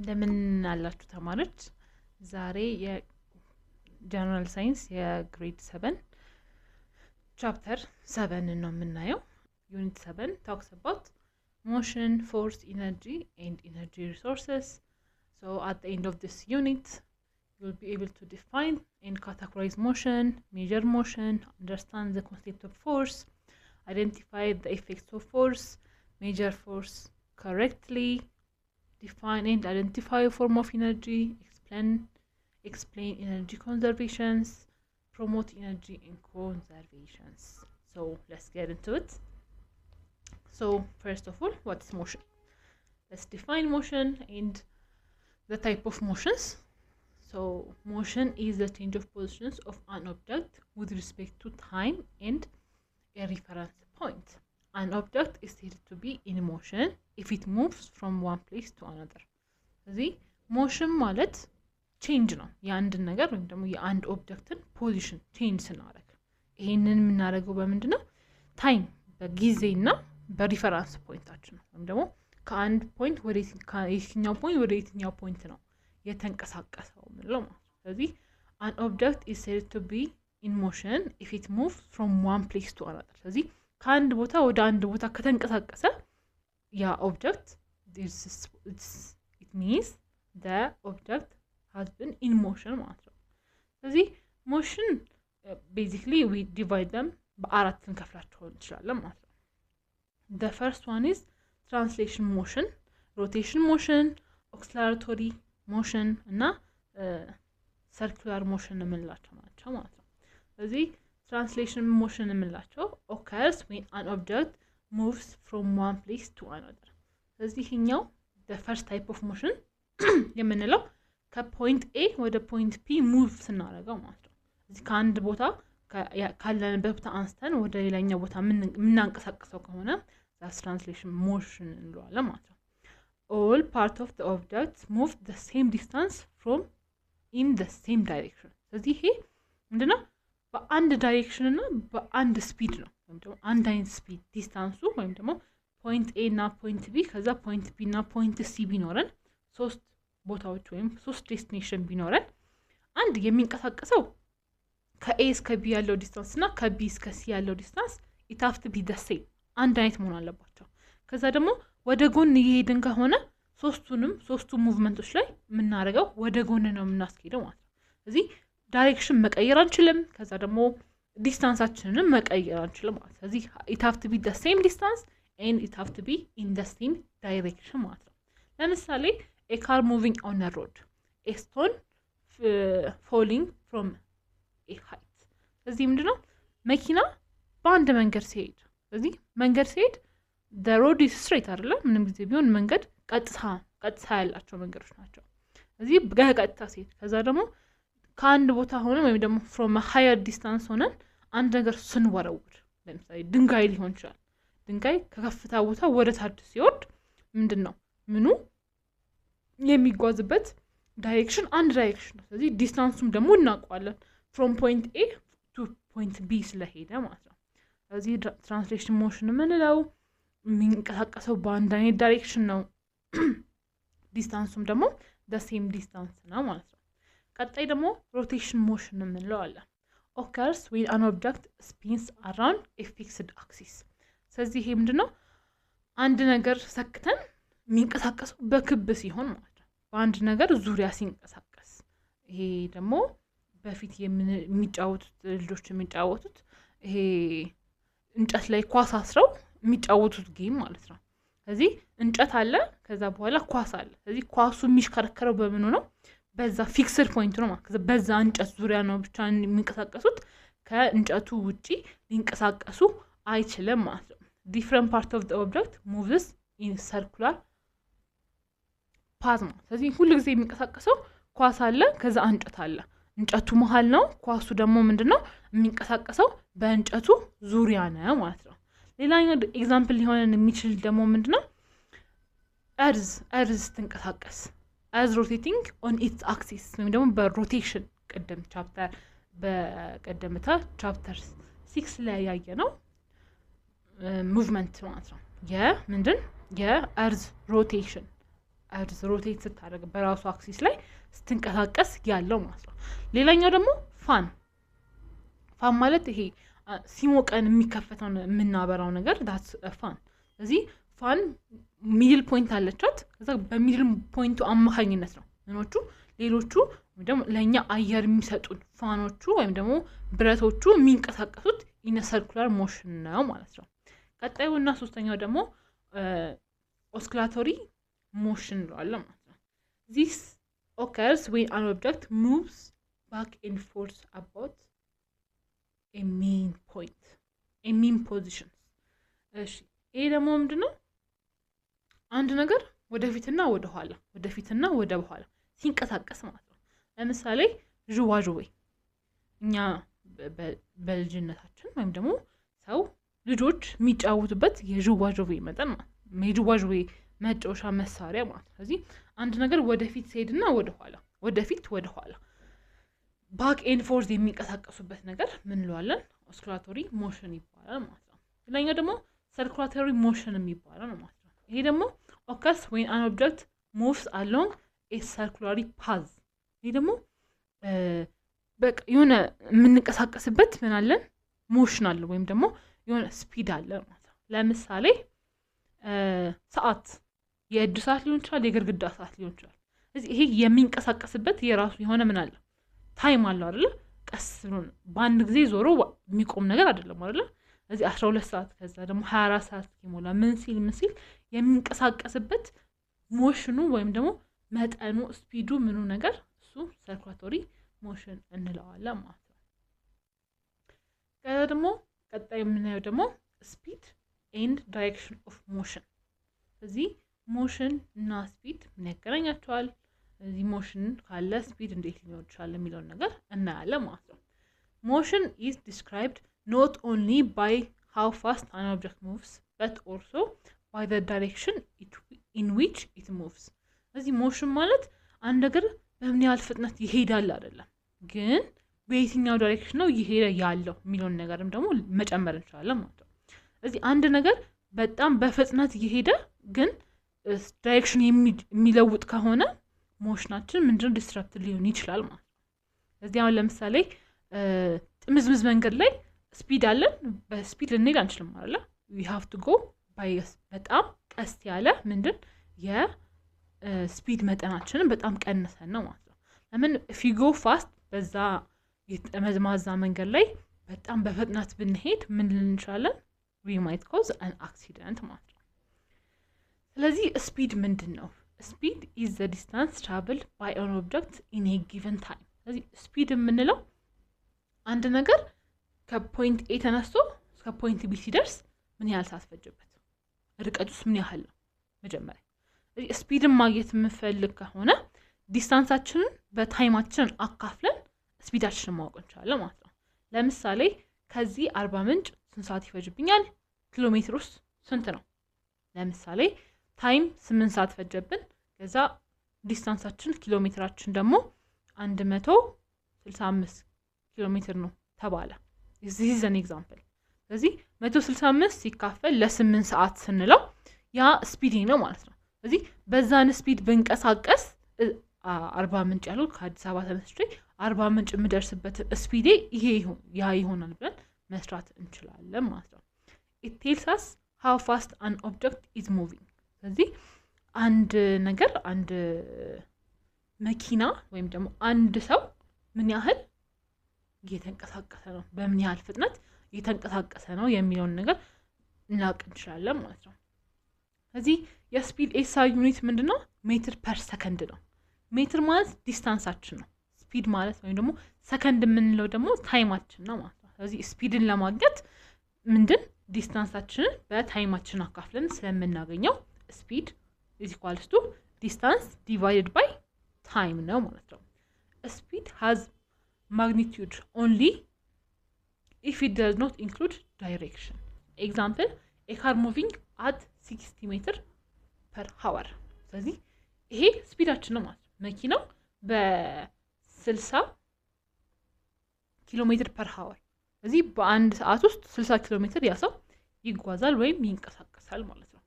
እንደምን አላችሁ ተማሪዎች ዛሬ የጀነራል ሳይንስ የግሬድ 7 ቻፕተር 7 ነው የምናየው ዩኒት 7 talks about motion force energy and energy resources so at the end of this unit you'll be able to define and categorize motion measure motion understand the concept of force identify the effects of force measure force correctly define and identify a form of energy, explain energy conservations, promote energy and conservations. So let's get into it. So first of all, what's motion? Let's define motion and the type of motions. So motion is the change of positions of an object with respect to time and a reference point. An object is said to be in motion if it moves from one place to another. ስለዚህ ሞሽን ማለት ቼንጅ ነው የአንድ ነገር ወይም ደግሞ የአንድ ኦብጀክትን ፖዚሽን ቼንጅ ስናደርግ ይሄንን የምናደርገው በምንድነው ታይም በጊዜና በሪፈረንስ ፖይንታችን ነው ወይም ደግሞ ከአንድ ፖይንት ወደ የትኛው ፖይንት ወደ የትኛው ፖይንት ነው የተንቀሳቀሰው ማለት ነው ስለዚህ an object is said to be in motion if it moves from one place to another ስለዚህ ከአንድ ቦታ ወደ አንድ ቦታ ከተንቀሳቀሰ ያ ኦብጀክት it means the object has been in motion ማለት ነው ስለዚህ motion basically we divide them በአራት እንከፍላቸው እንችላለን ማለት ነው the first one is translation motion rotation motion oscillatory motion እና circular motion የምንላቸው ናቸው ማለት ነው ስለዚህ translation motion የምንላቸው occurs when an object moves from one place to another ስለዚህ ይሄኛው the first type of motion የምንለው ከፖይንት A ወደ ፖይንት P move ስናደርገው ማለት ነው ስለዚህ ከአንድ ቦታ ካለንበት ቦታ አንስተን ወደ ሌላኛው ቦታ ምናንቀሳቀሰው ከሆነ that's translation motion እንለዋለን ማለት ነው all part of the object move the same distance from in the same direction ስለዚህ ይሄ ምንድነው በአንድ ዳይሬክሽን እና በአንድ ስፒድ ነው ወይም ደግሞ አንድ አይነት ስፒድ ዲስታንሱ ወይም ደግሞ ፖይንት A እና ፖይንት B ከዛ ፖይንት B እና ፖይንት C ቢኖረን ሶስት ቦታዎች ወይም ሶስት ዴስቲኔሽን ቢኖረን አንድ የሚንቀሳቀሰው ከA እስከ B ያለው ዲስታንስ እና ከB እስከ C ያለው ዲስታንስ it have to be the same አንድ አይነት መሆን አለባቸው ከዛ ደግሞ ወደ ጎን እየሄድን ከሆነ ሶስቱ ሙቭመንቶች ላይ የምናደርገው ወደ ጎን ነው የምናስኬደው ማለት ነው ስለዚህ ዳይሬክሽን መቀየር አንችልም ከዛ ደግሞ ዲስታንሳችንን መቀየር አንችልም ማለት ስለዚህ it have to be the same distance and it have to be in the same direction ማለት ነው ለምሳሌ a car moving on a road a stone falling from a height ስለዚህ ምንድነው መኪና በአንድ መንገድ ሲሄድ ስለዚህ መንገድ ሲሄድ the road is straight አይደለም ምንም ጊዜ ቢሆን መንገድ ቀጥታ ያላቸው መንገዶች ናቸው ስለዚህ በቀጥታ ሲሄድ ከዛ ደግሞ ከአንድ ቦታ ሆነ ወይም ደግሞ from a higher distance ሆነን አንድ ነገር ስንወረውር ለምሳሌ ድንጋይ ሊሆን ይችላል ድንጋይ ከከፍታ ቦታ ወደ ታች ሲወርድ ምንድነው ምኑ የሚጓዝበት ዳይሬክሽን አንድ ዳይሬክሽን ነው ስለዚህ ዲስታንሱም ደግሞ እናውቀዋለን from point A to point B ስለሄደ ማለት ነው ስለዚህ ትራንስሌሽን ሞሽን የምንለው የሚንቀሳቀሰው በአንድ አይነት ዳይሬክሽን ነው ዲስታንሱም ደግሞ the same distance ነው ማለት ነው ቀጣይ ደግሞ rotation motion የምንለው አለ occurs when an object spins around a fixed axis ስለዚህ ይሄ ምንድነው አንድ ነገር ሰክተን የሚንቀሳቀሰው በክብ ሲሆን ማለት ነው በአንድ ነገር ዙሪያ ሲንቀሳቀስ ይሄ ደግሞ በፊት የሚጫወቱት ልጆች የሚጫወቱት ይሄ እንጨት ላይ ኳስ አስረው የሚጫወቱት ጌም ማለት ነው ስለዚህ እንጨት አለ ከዛ በኋላ ኳስ አለ ስለዚህ ኳሱ የሚሽከረከረው በምን ነው በዛ ፊክስድ ፖይንት ነው ማለት በዛ እንጨት ዙሪያ ነው ብቻ የሚንቀሳቀሱት ከእንጨቱ ውጪ ሊንቀሳቀሱ አይችልም ማለት ነው different part of the object moves in circular path ስለዚህ ሁሉ ጊዜ የሚንቀሳቀሰው ኳስ አለ ከዛ እንጨት አለ እንጨቱ መሃል ነው ኳሱ ደግሞ ምንድነው የሚንቀሳቀሰው በእንጨቱ ዙሪያ ነው ማለት ነው ሌላኛው ኤግዛምፕል ሊሆን የሚችል ደግሞ ምንድነው earth ትንቀሳቀስ as rotating on its axis ወይም ደግሞ በሮቴሽን ቀደም ቻፕተር በቀደምታ ቻፕተር 6 ላይ ያየነው ሙቭመንት ማለት ነው የምንድን የearth rotation እርዝ ሮቴት ስታደርግ በራሱ አክሲስ ላይ ስትንቀሳቀስ ያለው ማለት ነው። ሌላኛው ደግሞ ፋን ማለት ይሄ ሲሞቀን የሚከፈተው የምናበራው ነገር that's a fan። ስለዚህ ፋን ሚድል ፖይንት አለቻት። ከዛ በሚድል ፖይንቱ አማካኝነት ነው ምኖቹ ሌሎቹ ደግሞ ለኛ አየር የሚሰጡን ፋኖቹ ወይም ደግሞ ብረቶቹ የሚንቀሳቀሱት in a circular motion ነው ማለት ነው። ቀጣዩና ሶስተኛው ደግሞ oscillatory motion ነው ማለት ነው። This occurs when an object moves back and forth about a mean point, a mean position። እሺ ይሄ ደግሞ ምንድነው? አንድ ነገር ወደፊትና ወደ ኋላ ሲንቀሳቀስ ማለት ነው። ለምሳሌ ዥዋዥዌ እኛ በልጅነታችን ወይም ደግሞ ሰው ልጆች የሚጫወቱበት የዥዋዥዌ መጠን ማለት ነው። የዥዋዥዌ መጫወቻ መሳሪያ ማለት ነው። ስለዚህ አንድ ነገር ወደፊት ሲሄድና ወደፊት ወደ ኋላ ባክ ኤንድ ፎርዝ የሚንቀሳቀሱበት ነገር ምን እንለዋለን? ኦስኩላቶሪ ሞሽን ይባላል ማለት ነው። ሌላኛው ደግሞ ሰርኩላቶሪ ሞሽን የሚባለው ነው ማለት ነው። ይሄ ደግሞ occurs when an object moves along a circular path። ይሄ ደግሞ በቃ የሆነ የምንቀሳቀስበት ምን አለን? ሞሽን አለ ወይም ደግሞ የሆነ ስፒድ አለ ማለት ነው። ለምሳሌ ሰዓት የእጅ ሰዓት ሊሆን ይችላል፣ የግድግዳ ሰዓት ሊሆን ይችላል። ስለዚህ ይሄ የሚንቀሳቀስበት የራሱ የሆነ ምን አለ? ታይም አለው አይደል? ቀስ ብሎ በአንድ ጊዜ ዞሮ የሚቆም ነገር አይደለም አይደል? ስለዚህ 12 ሰዓት ከዛ ደግሞ 24 ሰዓት ይሞላ ምን ሲል የሚንቀሳቀስበት ሞሽኑ ወይም ደግሞ መጠኑ ስፒዱ ምኑ ነገር እሱ ሰርኩላቶሪ ሞሽን እንለዋለን ማለት ነው። ከዛ ደግሞ ቀጣይ የምናየው ደግሞ ስፒድ ኤንድ ዳይሬክሽን ኦፍ ሞሽን። እዚህ ሞሽን እና ስፒድ ምን ያገናኛቸዋል? እዚህ ሞሽን ካለ ስፒድ እንዴት ሊኖር ይችላል የሚለውን ነገር እናያለን ማለት ነው። ሞሽን is described not only by how fast an object moves but also by the direction in which it moves። እዚህ ሞሽን ማለት አንድ ነገር በምን ያህል ፍጥነት ይሄዳል አይደለም፣ ግን በየትኛው ዳይሬክሽን ነው ይሄደ ያለው የሚለውን ነገርም ደግሞ መጨመር እንችላለን ማለት ነው። እዚህ አንድ ነገር በጣም በፍጥነት ይሄደ ግን ዳይሬክሽን የሚለውጥ ከሆነ ሞሽናችን ምንድነው ዲስራፕት ሊሆን ይችላል ማለት ነው። እዚህ አሁን ለምሳሌ ጥምዝምዝ መንገድ ላይ ስፒድ አለን፣ በስፒድ ልንሄድ አንችልም አይደል? we have to go by በጣም ቀስ ያለ ምንድን የስፒድ መጠናችንን በጣም ቀንሰን ነው ማለት ነው። ለምን if you go fast በዛ የጠመዝማዛ መንገድ ላይ በጣም በፍጥነት ብንሄድ ምን ልንችላለን? we might cause an accident ማለት ነው። ስለዚህ ስፒድ ምንድነው? speed is the distance traveled by an object in a given time። ስለዚህ ስፒድ የምንለው አንድ ነገር ከፖይንት ኤ ተነስቶ እስከ ፖይንት ቢ ሲደርስ ምን ያህል ሰዓት ፈጀበት፣ ርቀቱስ ምን ያህል ነው መጀመሪያ። ስለዚህ ስፒድን ማግኘት የምንፈልግ ከሆነ ዲስታንሳችንን በታይማችን አካፍለን ስፒዳችንን ማወቅ እንችላለን ማለት ነው። ለምሳሌ ከዚህ 40 ምንጭ ስንት ሰዓት ይፈጅብኛል? ኪሎ ሜትር ውስጥ ስንት ነው? ለምሳሌ ታይም 8 ሰዓት ፈጀብን። ከዛ ዲስታንሳችን ኪሎ ሜትራችን ደግሞ 165 ኪሎ ሜትር ነው ተባለ። this is an example። ስለዚህ 165 ሲካፈል ለ8 ሰዓት ስንለው ያ ስፒድ ነው ማለት ነው። ስለዚህ በዛን ስፒድ ብንቀሳቀስ 40 ምንጭ ያለው ከአዲስ አበባ ተነስቼ 40 ምንጭ የምደርስበት ስፒዴ ይሄ ይሆናል ብለን መስራት እንችላለን ማለት ነው። it tells us how fast an object is moving። ስለዚህ አንድ ነገር አንድ መኪና ወይም ደግሞ አንድ ሰው ምን ያህል እየተንቀሳቀሰ ነው፣ በምን ያህል ፍጥነት እየተንቀሳቀሰ ነው የሚለውን ነገር እናውቅ እንችላለን ማለት ነው። ስለዚህ የስፒድ ኤስአይ ዩኒት ምንድነው? ሜትር ፐር ሰከንድ ነው። ሜትር ማለት ዲስታንሳችን ነው። ስፒድ ማለት ወይም ደግሞ ሰከንድ የምንለው ደግሞ ታይማችን ነው ማለት ነው። ስለዚህ ስፒድን ለማግኘት ምንድን ዲስታንሳችንን በታይማችን አካፍለን ስለምናገኘው ስፒድ is equals to distance divided by time ነው ማለት ነው። Speed has magnitude only if it does not include direction. Example, a car moving at 60 meter per hour። ስለዚህ ይሄ ስፒዳችን ነው ማለት ነው። መኪናው በ60 ኪሎ ሜትር ፐር ሃወር፣ ስለዚህ በአንድ ሰዓት ውስጥ 60 ኪሎ ሜትር ያ ሰው ይጓዛል ወይም ይንቀሳቀሳል ማለት ነው።